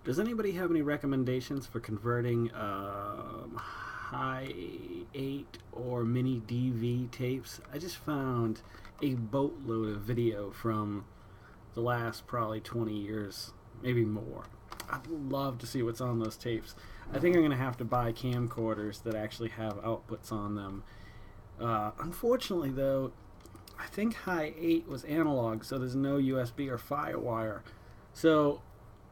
Does anybody have any recommendations for converting high 8 or mini DV tapes? I just found a boatload of video from the last probably 20 years, maybe more. I'd love to see what's on those tapes. I think I'm going to have to buy camcorders that actually have outputs on them. Unfortunately, though, I think high 8 was analog, so there's no USB or FireWire. So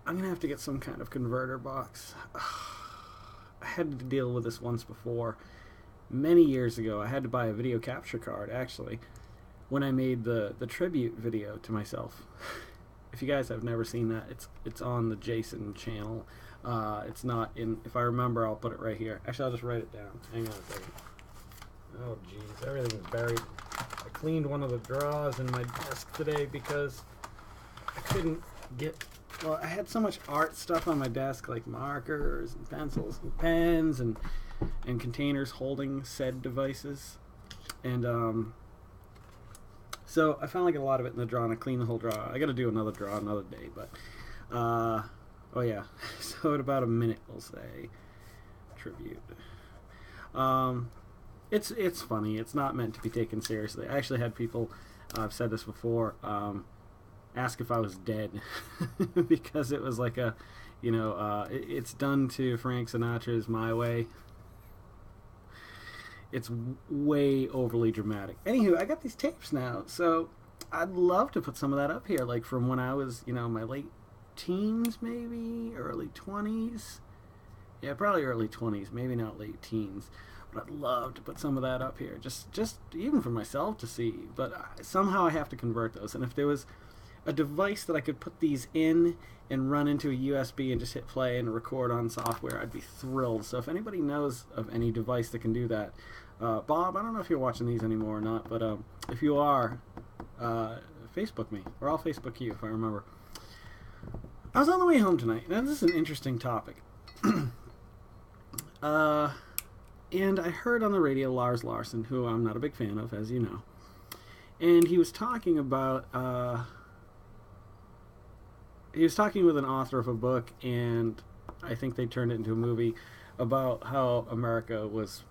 I'm going to have to get some kind of converter box. I had to deal with this once before. Many years ago, I had to buy a video capture card, actually, when I made the tribute video to myself. If you guys have never seen that, it's on the Jason channel. It's not in, if I remember, I'll put it right here. Actually, I'll just write it down. Hang on a second. Oh, jeez, everything's buried. I cleaned one of the drawers in my desk today because I couldn't get, well, I had so much art stuff on my desk, like markers and pencils and pens and containers holding said devices. And, so I found like a lot of it in the drawer, and I cleaned the whole drawer. I got to do another drawer another day, but oh yeah. So in about a minute, we'll say tribute. It's funny. It's not meant to be taken seriously. I actually had people, I've said this before, ask if I was dead because it was like a, you know, it's done to Frank Sinatra's My Way. It's way overly dramatic. Anywho, I got these tapes now, so I'd love to put some of that up here, like from when I was, you know, my late teens, maybe early 20s. Yeah, probably early 20s, maybe not late teens. But I'd love to put some of that up here, just even for myself to see. But somehow I have to convert those, and if there was a device that I could put these in and run into a USB and just hit play and record on software, I'd be thrilled. So if anybody knows of any device that can do that, Bob, I don't know if you're watching these anymore or not, but if you are, Facebook me, or I'll Facebook you if I remember. I was on the way home tonight. Now this is an interesting topic. And I heard on the radio Lars Larson, who I'm not a big fan of, as you know, and he was talking about, he was talking with an author of a book, and I think they turned it into a movie about how America was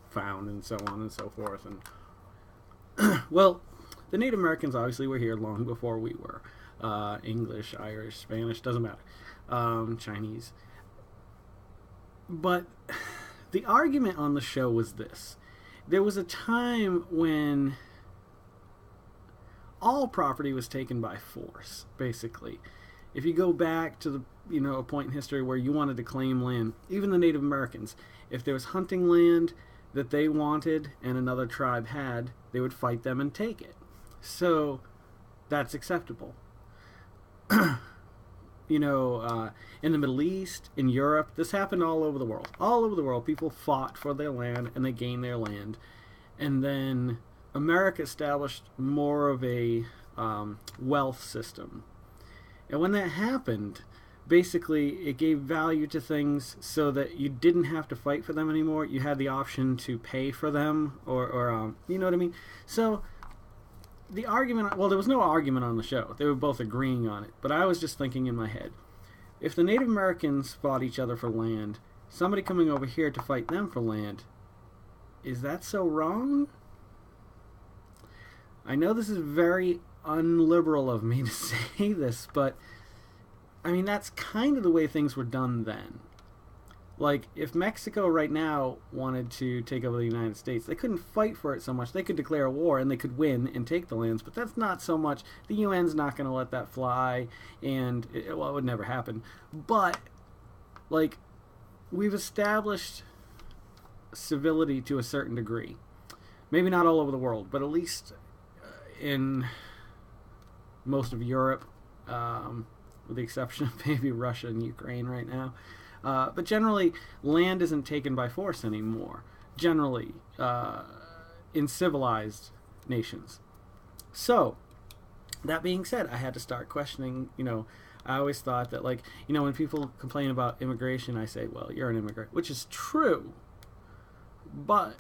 found and so on and so forth. And well, the Native Americans obviously were here long before we were. English, Irish, Spanish, doesn't matter. Chinese. But the argument on the show was this. There was a time when all property was taken by force, basically. If you go back to the, you know, a point in history where you wanted to claim land, even the Native Americans, if there was hunting land that they wanted and another tribe had, they would fight them and take it. So that's acceptable. You know, in the Middle East, in Europe, this happened all over the world. All over the world, people fought for their land and they gained their land. And then America established more of a wealth system. And when that happened, basically it gave value to things so that you didn't have to fight for them anymore. You had the option to pay for them, or you know what I mean? So the argument, well, there was no argument on the show. They were both agreeing on it. But I was just thinking in my head, if the Native Americans fought each other for land, somebody coming over here to fight them for land, is that so wrong? I know this is very unliberal of me to say this, but I mean, that's kind of the way things were done then. Like, if Mexico right now wanted to take over the United States, they couldn't fight for it so much. They could declare a war and they could win and take the lands, but that's not so much. The UN's not going to let that fly, and it would never happen. But, like, we've established civility to a certain degree. Maybe not all over the world, but at least in most of Europe, with the exception of maybe Russia and Ukraine right now. But generally, land isn't taken by force anymore. Generally, in civilized nations. So, that being said, I had to start questioning, you know, I always thought that, like, you know, when people complain about immigration, I say, well, you're an immigrant, which is true. But,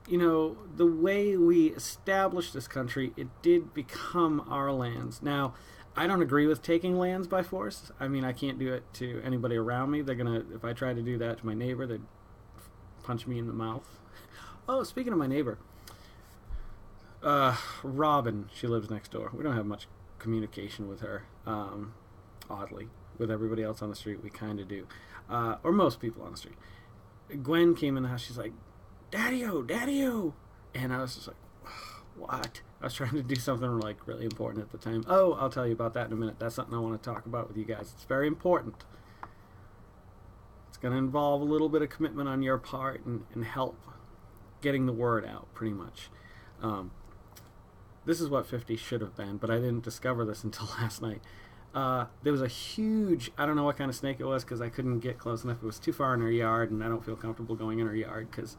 you know, the way we established this country, it did become our lands. Now, I don't agree with taking lands by force. I mean, I can't do it to anybody around me. They're gonna, if I try to do that to my neighbor, they'd punch me in the mouth. Oh, speaking of my neighbor, Robin, she lives next door. We don't have much communication with her, oddly. With everybody else on the street, we kind of do. Or most people on the street. Gwen came in the house, she's like, Daddy-o, Daddy-o. And I was just like, what? I was trying to do something like really important at the time. Oh, I'll tell you about that in a minute. That's something I want to talk about with you guys. It's very important. It's going to involve a little bit of commitment on your part and help getting the word out, pretty much. This is what 50 should have been, but I didn't discover this until last night. There was a huge, I don't know what kind of snake it was because I couldn't get close enough. It was too far in her yard, and I don't feel comfortable going in her yard because,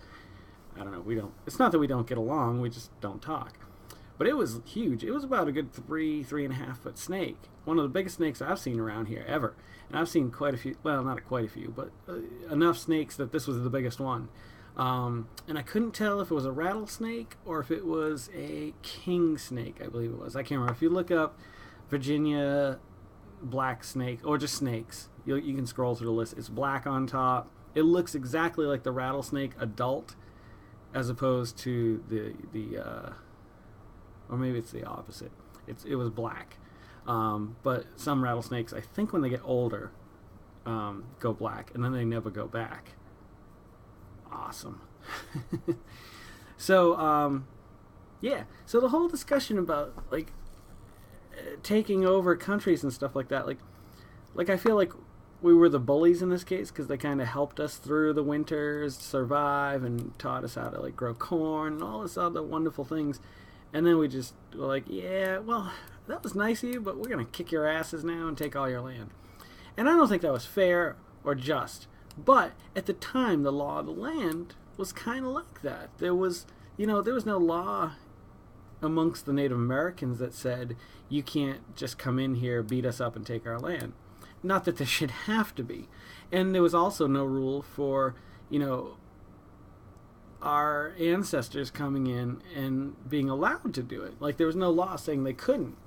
I don't know, it's not that we don't get along, we just don't talk. But it was huge. It was about a good 3.5 foot snake. One of the biggest snakes I've seen around here ever. And I've seen quite a few, well, not quite a few, but enough snakes that this was the biggest one. And I couldn't tell if it was a rattlesnake or if it was a king snake, I believe it was. I can't remember. If you look up Virginia black snake, or just snakes, you can scroll through the list. It's black on top. It looks exactly like the rattlesnake adult, as opposed to or maybe it's the opposite. It was black. But some rattlesnakes, I think when they get older, go black, and then they never go back. Awesome. So, yeah. So the whole discussion about, like, taking over countries and stuff like that, like I feel like we were the bullies in this case because they kind of helped us through the winters, survive, and taught us how to, like, grow corn and all this other wonderful things. And then we just were like, yeah, well, that was nice of you, but we're going to kick your asses now and take all your land. And I don't think that was fair or just. But at the time, the law of the land was kind of like that. There was no law amongst the Native Americans that said, you can't just come in here, beat us up, and take our land. Not that there should have to be. And there was also no rule for, our ancestors coming in and being allowed to do it. Like, there was no law saying they couldn't.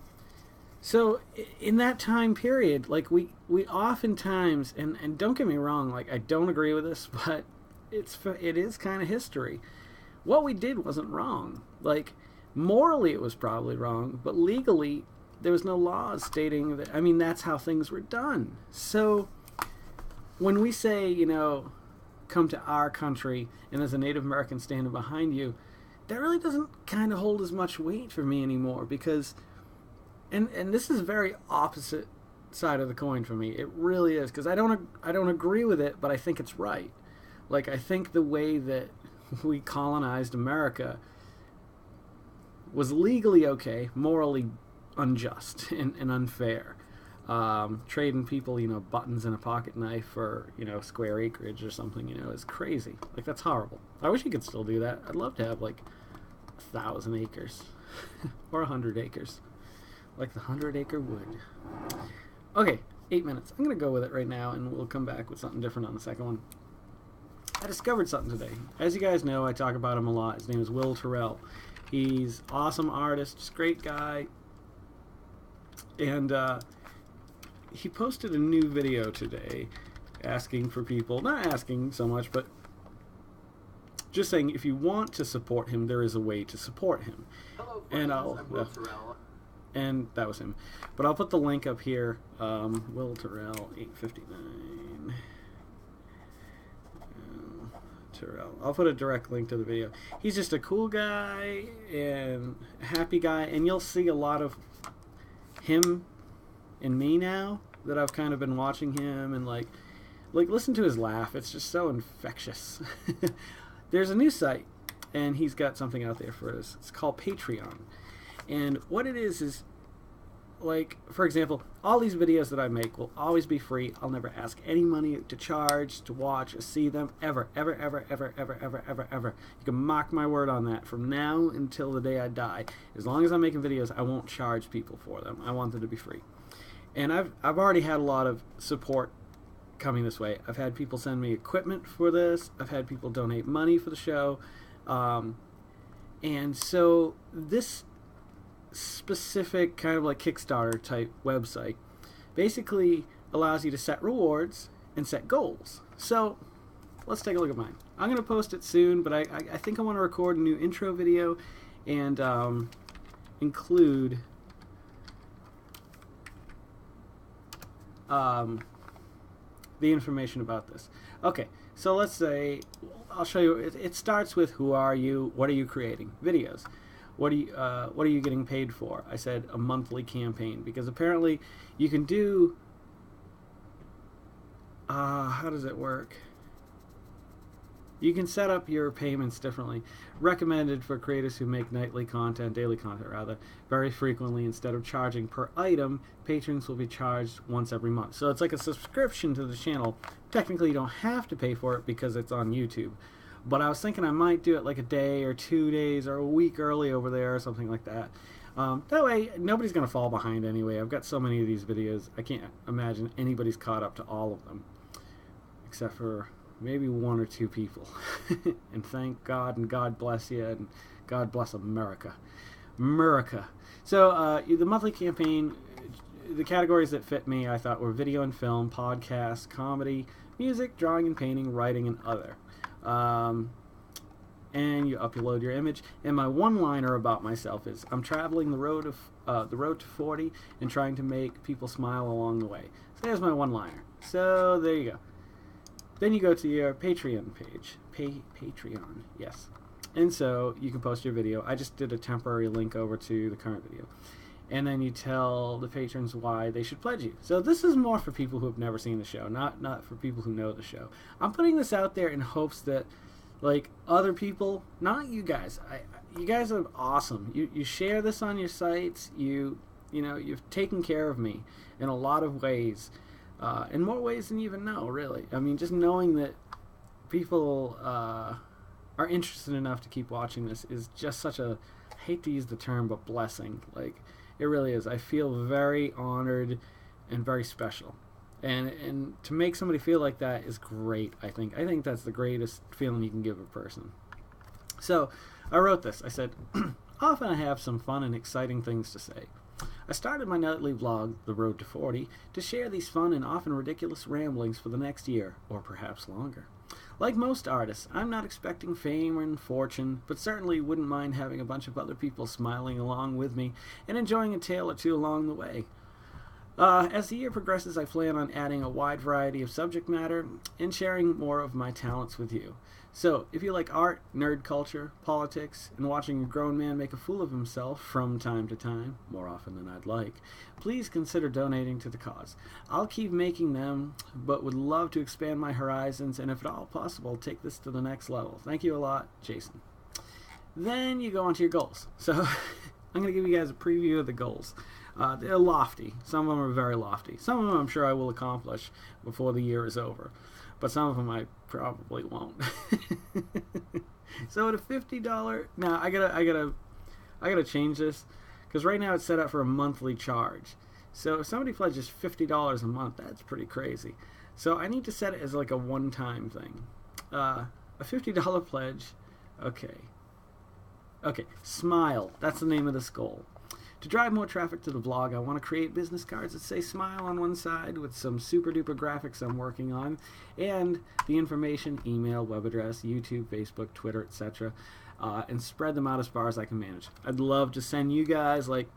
So in that time period, like, we oftentimes, and don't get me wrong, like, I don't agree with this, but it is kind of history. What we did wasn't wrong. Like, morally it was probably wrong, but legally there was no laws stating that. I mean, that's how things were done. So when we say, come to our country, and there's a Native American standing behind you, that really doesn't kind of hold as much weight for me anymore, because, and this is a very opposite side of the coin for me. It really is, because I don't agree with it, but I think it's right. Like, I think the way that we colonized America was legally okay, morally unjust and unfair. Trading people, buttons and a pocket knife for, square acreage or something, is crazy. Like, that's horrible. I wish you could still do that. I'd love to have, like, 1,000 acres or 100 acres. Like the 100-acre wood. Okay, 8 minutes. I'm going to go with it right now, and we'll come back with something different on the second one. I discovered something today. As you guys know, I talk about him a lot. His name is Will Terrell. He's awesome artist, just great guy. And, he posted a new video today asking for people, not asking so much, but just saying if you want to support him, there is a way to support him. Hello, friends. I'm Will Terrell. And that was him. But I'll put the link up here. Will Terrell, 859. Terrell. I'll put a direct link to the video. He's just a cool guy and a happy guy, and you'll see a lot of him in me now that I've kind of been watching him, and like listen to his laugh. It's just so infectious. There's a new site, and he's got something out there for us. It's called Patreon. And what it is like, for example, all these videos that I make will always be free. I'll never ask any money to charge, to watch, or see them, ever, ever, ever, ever, ever, ever, ever, ever. You can mark my word on that from now until the day I die. As long as I'm making videos, I won't charge people for them. I want them to be free. And I've already had a lot of support coming this way. I've had people send me equipment for this. I've had people donate money for the show. And so this specific kind of like Kickstarter type website. Basically allows you to set rewards and set goals. So let's take a look at mine. I'm going to post it soon, but I think I want to record a new intro video and include the information about this. Okay, so let's say, I'll show you, it starts with who are you, what are you creating? Videos. What are you getting paid for? I said a monthly campaign, because apparently you can do, how does it work? You can set up your payments differently. Recommended for creators who make daily content rather, very frequently. Instead of charging per item, patrons will be charged once every month. So it's like a subscription to the channel. Technically you don't have to pay for it because it's on YouTube. But I was thinking I might do it like a day or 2 days or a week early over there or something like that. That way nobody's going to fall behind anyway. I've got so many of these videos, I can't imagine anybody's caught up to all of them. Except for maybe 1 or 2 people. And thank God, and God bless you, and God bless America. So the monthly campaign, the categories that fit me, I thought were video and film, podcast, comedy, music, drawing and painting, writing, and other. And you upload your image. And my one-liner about myself is, I'm traveling the road to 40 and trying to make people smile along the way. So there's my one-liner. So there you go. Then you go to your Patreon page. Patreon, yes. And so you can post your video. I just did a temporary link over to the current video. And then you tell the patrons why they should pledge you. So this is more for people who have never seen the show, not for people who know the show. I'm putting this out there in hopes that, like, other people, not you guys. You guys are awesome. You share this on your sites. You know, you've taken care of me in a lot of ways. In more ways than you even know, really. I mean, just knowing that people are interested enough to keep watching this is just such a, I hate to use the term, but blessing. Like, it really is. I feel very honored and very special. And to make somebody feel like that is great, I think. I think that's the greatest feeling you can give a person. So, I wrote this. I said, often I have some fun and exciting things to say. I started my nightly vlog, The Road to 40, to share these fun and often ridiculous ramblings for the next year, or perhaps longer. Like most artists, I'm not expecting fame and fortune, but certainly wouldn't mind having a bunch of other people smiling along with me and enjoying a tale or two along the way. As the year progresses, I plan on adding a wide variety of subject matter and sharing more of my talents with you. So, if you like art, nerd culture, politics, and watching a grown man make a fool of himself from time to time, more often than I'd like, please consider donating to the cause. I'll keep making them, but would love to expand my horizons, and if at all possible, take this to the next level. Thank you a lot, Jason. Then you go on to your goals. So, I'm going to give you guys a preview of the goals. They're lofty. Some of them are very lofty. Some of them I'm sure I will accomplish before the year is over. But some of them I probably won't. So at a $50, now I gotta change this, because right now it's set up for a monthly charge. So if somebody pledges $50 a month, that's pretty crazy. So I need to set it as like a one-time thing. A $50 pledge. Okay, smile. That's the name of this goal. To drive more traffic to the blog, I want to create business cards that say smile on one side with some super duper graphics I'm working on, and the information, email, web address, YouTube, Facebook, Twitter, etc., and spread them out as far as I can manage. I'd love to send you guys, like,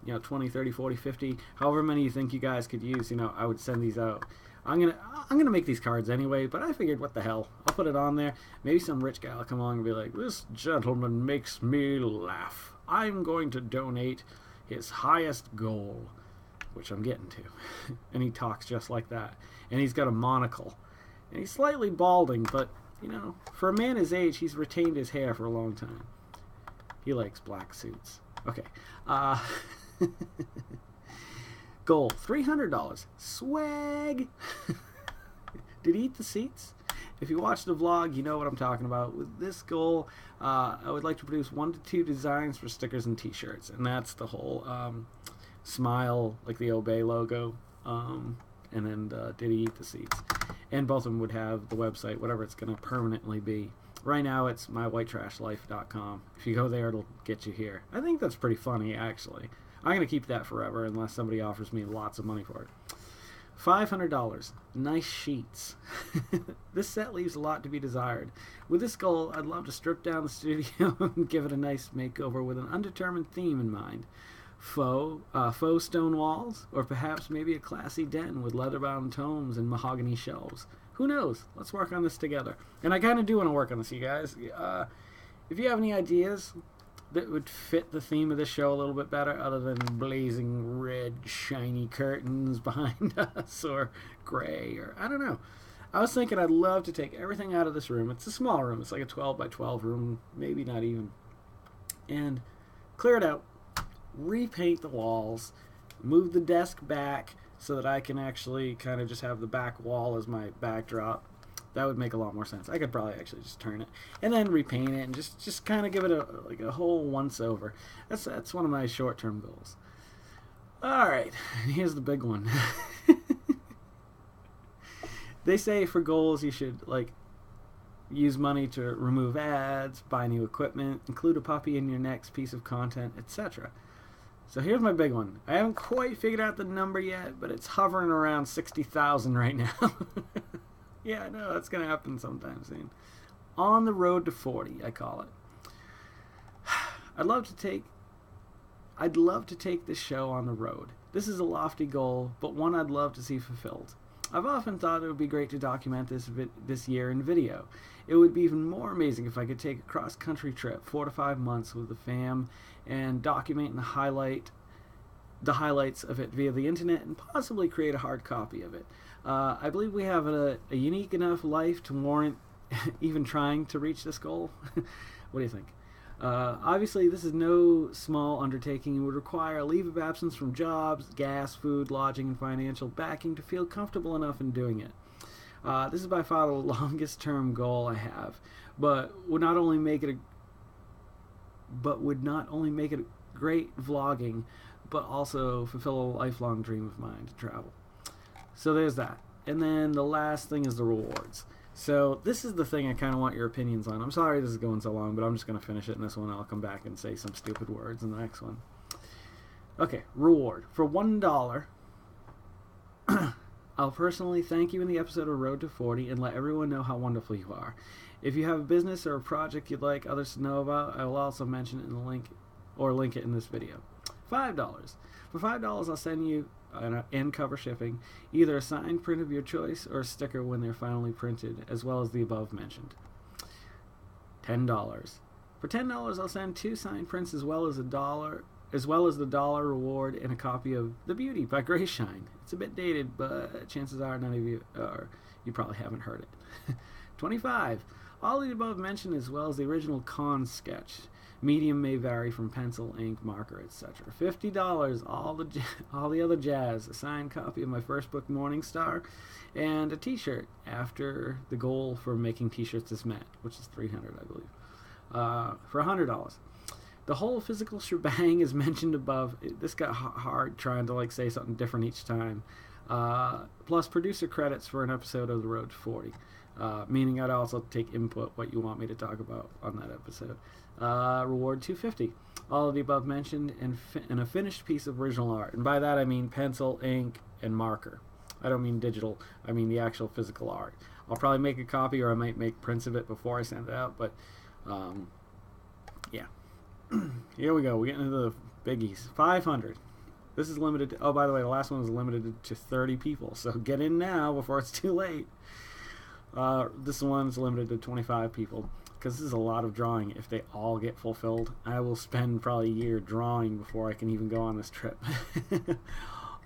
20, 30, 40, 50, however many you think you guys could use, I would send these out. I'm gonna make these cards anyway, but I figured, what the hell, I'll put it on there. Maybe some rich guy will come along and be like, this gentleman makes me laugh. I'm going to donate his highest goal, which I'm getting to. And he talks just like that. And he's got a monocle. And he's slightly balding, but, for a man his age, he's retained his hair for a long time. He likes black suits. Okay. Goal, $300. Swag! Did he eat the seats? If you watch the vlog, you know what I'm talking about. With this goal, I would like to produce 1 to 2 designs for stickers and t-shirts. And that's the whole smile, like the Obey logo, and then did he eat the seats. And both of them would have the website, whatever it's going to permanently be. Right now, it's mywhitetrashlife.com. If you go there, it'll get you here. I think that's pretty funny, actually. I'm going to keep that forever unless somebody offers me lots of money for it. $500. Nice sheets. This set leaves a lot to be desired. With this goal, I'd love to strip down the studio and give it a nice makeover with an undetermined theme in mind. Faux stone walls, or perhaps maybe a classy den with leather-bound tomes and mahogany shelves. Who knows? Let's work on this together. And I kind of do want to work on this, you guys. If you have any ideas that would fit the theme of this show a little bit better, other than blazing red, shiny curtains behind us, or gray, or I don't know. I was thinking I'd love to take everything out of this room. It's a small room. It's like a 12 by 12 room, maybe not even. And clear it out, repaint the walls, move the desk back, so that I can actually kind of just have the back wall as my backdrop. That would make a lot more sense. I could probably actually just turn it and then repaint it and just kind of give it a whole once over. That's one of my short-term goals. All right, here's the big one. They say for goals you should use money to remove ads, buy new equipment, include a puppy in your next piece of content, etc. So here's my big one. I haven't quite figured out the number yet, but it's hovering around 60,000 right now. Yeah, I know, that's going to happen sometime soon. On the road to 40, I call it. I'd love to take this show on the road. This is a lofty goal, but one I'd love to see fulfilled. I've often thought it would be great to document this year in video. It would be even more amazing if I could take a cross-country trip, 4 to 5 months with the fam, and document the highlights of it via the internet, and possibly create a hard copy of it. I believe we have a unique enough life to warrant even trying to reach this goal. What do you think? Obviously, this is no small undertaking. It would require a leave of absence from jobs, gas, food, lodging, and financial backing to feel comfortable enough in doing it. This is by far the longest term goal I have, but would not only make it great vlogging, but also fulfill a lifelong dream of mine to travel. So there's that. And then the last thing is the rewards. So this is the thing I kind of want your opinions on. I'm sorry this is going so long, but I'm just going to finish it in this one. I'll come back and say some stupid words in the next one. Okay, reward. For $1, I'll personally thank you in the episode of Road to 40 and let everyone know how wonderful you are. If you have a business or a project you'd like others to know about, I will also mention it in the link or link it in this video. $5. For $5, I'll send you, and cover shipping, either a signed print of your choice or a sticker when they're finally printed, as well as the above mentioned. $10. For $10, I'll send 2 signed prints as well as the dollar reward and a copy of The Beauty by Grace Shine. It's a bit dated, but chances are none of you, or you probably haven't heard it. $25. All the above mentioned as well as the original con sketch. Medium may vary from pencil, ink, marker, etc. $50, all the other jazz, a signed copy of my first book, Morning Star, and a t-shirt after the goal for making t-shirts is met, which is $300, I believe. For $100. The whole physical shebang is mentioned above. This got hard trying to say something different each time. Plus producer credits for an episode of The Road to 40. Meaning I'd also take input what you want me to talk about on that episode. Reward $250. All of the above mentioned and a finished piece of original art. And by that I mean pencil, ink, and marker. I don't mean digital. I mean the actual physical art. I'll probably make a copy or I might make prints of it before I send it out. But yeah. Here we go. We're getting into the biggies. 500. This is limited to, oh, by the way, the last one was limited to 30 people. So get in now before it's too late. This one's limited to 25 people because this is a lot of drawing. If they all get fulfilled, I will spend probably a year drawing before I can even go on this trip.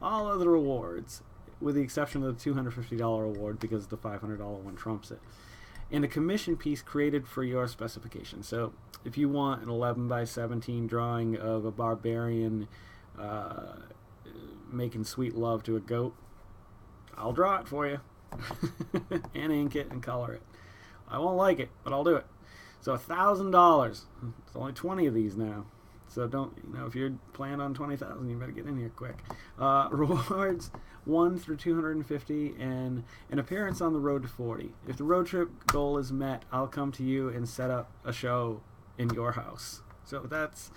All other rewards, with the exception of the $250 award because the $500 one trumps it, and a commission piece created for your specification. So if you want an 11 by 17 drawing of a barbarian making sweet love to a goat, I'll draw it for you. And ink it and color it. I won't like it, but I'll do it. So $1,000. It's only 20 of these now. So don't, if you're planning on 20,000, you better get in here quick. Rewards 1 through 250 and an appearance on the road to 40. If the road trip goal is met, I'll come to you and set up a show in your house. So that's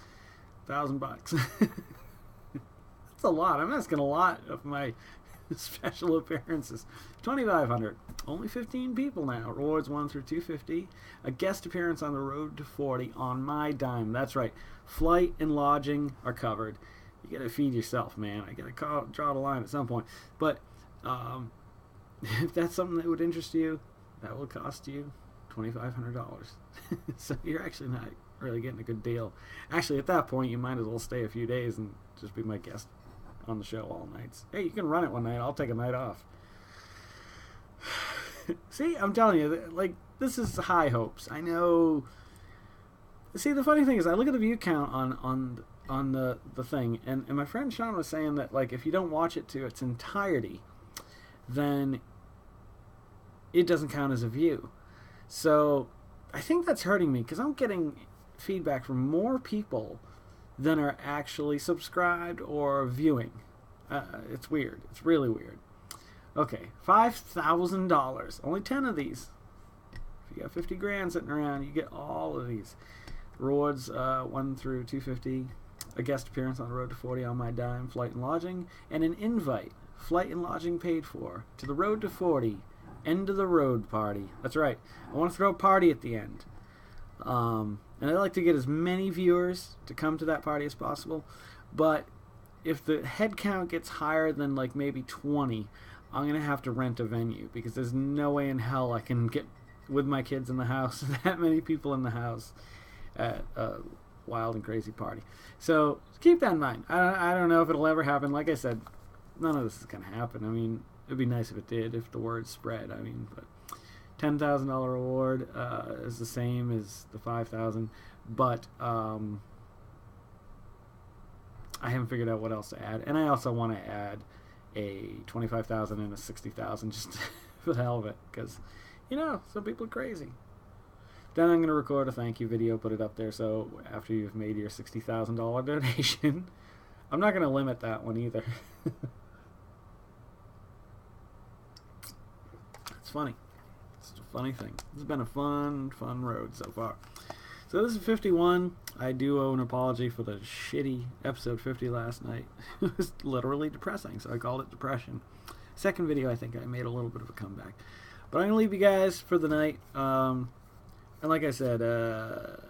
$1,000. That's a lot. I'm asking a lot of my special appearances. 2,500. Only 15 people now. Rewards 1 through 250. A guest appearance on the road to 40 on my dime. That's right. Flight and lodging are covered. You gotta feed yourself, man. I gotta draw the line at some point. But if that's something that would interest you, that will cost you $2,500. So you're actually not really getting a good deal. Actually, at that point, you might as well stay a few days and just be my guest on the show all nights. Hey, you can run it one night. I'll take a night off. See, I'm telling you, like, this is high hopes. I know. See, the funny thing is, I look at the view count on the thing, and my friend Sean was saying that, like, if you don't watch it to its entirety, then it doesn't count as a view. So I think that's hurting me, because I'm getting feedback from more people than are actually subscribed or viewing. It's weird. It's really weird. Okay, $5,000. Only 10 of these. If you got 50 grand sitting around, you get all of these. Rewards 1 through 250. A guest appearance on the road to 40 on my dime. Flight and lodging. And an invite. Flight and lodging paid for. To the road to 40. End of the road party. That's right. I want to throw a party at the end. And I'd like to get as many viewers to come to that party as possible. But if the head count gets higher than like maybe 20, I'm going to have to rent a venue, because there's no way in hell I can get, with my kids in the house, that many people in the house at a wild and crazy party. So keep that in mind. I don't know if it'll ever happen. Like I said, none of this is going to happen. I mean, it'd be nice if it did, if the word spread. I mean, but $10,000 reward is the same as the $5,000, but I haven't figured out what else to add, and I also want to add a $25,000 and a $60,000 just for the hell of it, because some people are crazy. Then I'm going to record a thank you video, put it up there, so after you've made your $60,000 donation, I'm not going to limit that one either. It's funny. It's a funny thing. It's been a fun road so far. So this is 51. I do owe an apology for the shitty episode 50 last night. It was literally depressing, so I called it depression. Second video, I think I made a little bit of a comeback. But I'm going to leave you guys for the night. And like I said, that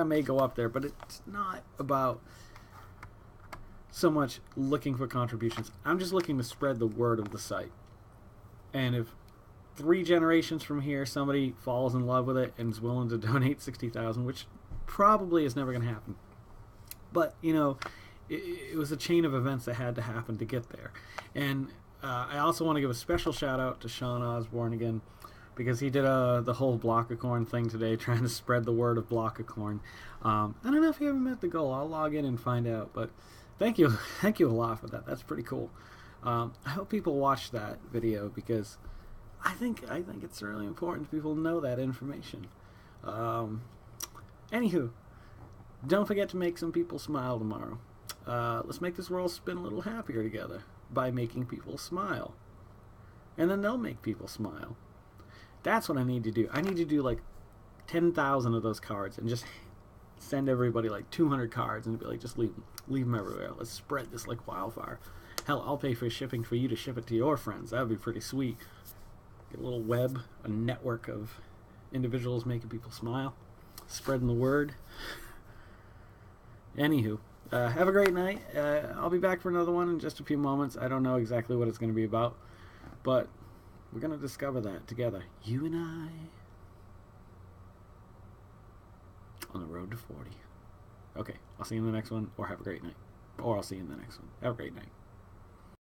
may go up there, but it's not about so much looking for contributions. I'm just looking to spread the word of the site. And if 3 generations from here somebody falls in love with it and is willing to donate $60,000, which probably is never going to happen, but it was a chain of events that had to happen to get there. And I also want to give a special shout out to Sean Osborne again, because he did the whole block of corn thing today, trying to spread the word of block of corn. I don't know if he ever met the goal. I'll log in and find out, but thank you a lot for that. That's pretty cool. I hope people watch that video, because I think it's really important people know that information. Anywho, don't forget to make some people smile tomorrow. Let's make this world spin a little happier together by making people smile. And then they'll make people smile. That's what I need to do. I need to do like 10,000 of those cards and just send everybody like 200 cards and be like, just leave them everywhere. Let's spread this like wildfire. Hell, I'll pay for shipping for you to ship it to your friends. That would be pretty sweet. Get a little web, a network of individuals making people smile, spreading the word. Anywho, have a great night. I'll be back for another one in just a few moments. I don't know exactly what it's going to be about, but we're going to discover that together. You and I on the road to 40. Okay, I'll see you in the next one, or have a great night. Or I'll see you in the next one. Have a great night.